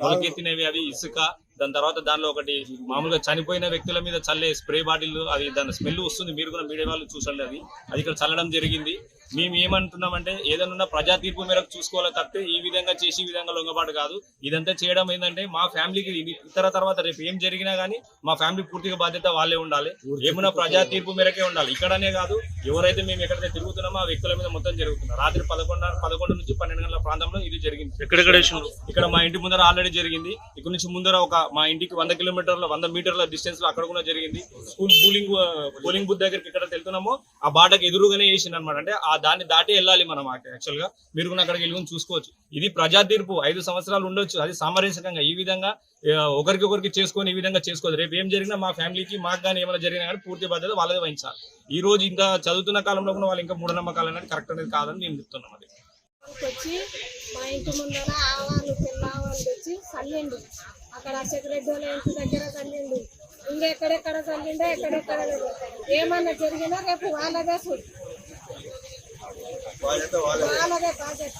మొలకెత్తినవి అవి ఇసుక, దాని తర్వాత దానిలో ఒకటి మామూలుగా చనిపోయిన వ్యక్తుల మీద చల్లే స్ప్రే బాటిల్, అది దాని స్మెల్ వస్తుంది. మీరు కూడా మీడియా వాళ్ళు చూసండి. అది ఇక్కడ చల్లడం జరిగింది. మేము ఏమంటున్నామంటే ఏదైనా ప్రజా తీర్పు మేరకు చూసుకోవాలి తప్పితే ఈ విధంగా చేసి ఈ విధంగా లొంగబాటు కాదు. ఇదంతా చేయడం ఏంటంటే మా ఫ్యామిలీకి ఇతర తర్వాత రేపు ఏం జరిగినా గానీ మా ఫ్యామిలీ పూర్తిగా బాధ్యత వాళ్ళే ఉండాలి. ఏమన్నా ప్రజా తీర్పు మేరకే ఉండాలి. ఇక్కడనే కాదు, ఎవరైతే మేము ఎక్కడైతే తిరుగుతున్నామో ఆ వ్యక్తుల మీద మొత్తం జరుగుతుంది. రాత్రి 11 నుంచి 12 గంటల ప్రాంతంలో ఇది జరిగింది. ఇక్కడ మా ఇంటి ముందర ఆల్రెడీ జరిగింది. ఇక్కడ నుంచి ముందర మా ఇంటికి 100 మీటర్ల డిస్టెన్స్ లో అక్కడ కూడా జరిగింది. స్కూల్ పోలింగ్ బూత్ దగ్గరికి ఎక్కడ వెళ్తున్నామో ఆ బాటకు ఎదురుగానే వేసింది అనమాట. అంటే దాన్ని దాటి వెళ్ళాలి మనం. యాక్చువల్ గా మీరు కూడా అక్కడికి వెళ్ళి చూసుకోవచ్చు. ఇది ప్రజా తీర్పు. 5 సంవత్సరాలు ఉండొచ్చు, అది సామరస్యంగా. ఈ విధంగా ఒకరికి చేసుకొని ఈ విధంగా చేసుకోవచ్చు. రేపు ఏం జరిగినా మా ఫ్యామిలీకి మాకు కానీ ఏమైనా జరిగినా కానీ పూర్తి బాధ్యత వాళ్ళదే వహించాలి. ఈ రోజు ఇంకా చదువుతున్న కాలంలో కూడా వాళ్ళు ఇంకా మూఢనమ్మకాలు అనేది కరెక్ట్ అనేది కాదని మేము చెప్తున్నాం. అది వచ్చి మా ఇంటి ముందర ఆవాలు పిల్లవాళ్ళు తెచ్చి చల్లిండు. అక్కడ సెక్రటరీ వాళ్ళ ఇంటి దగ్గర చల్లిండు. ఇంకెక్కడెక్కడ చల్లిండో ఎక్కడెక్కడ ఏమన్నా జరిగినా రేపు వాళ్ళదే బాధ్యత.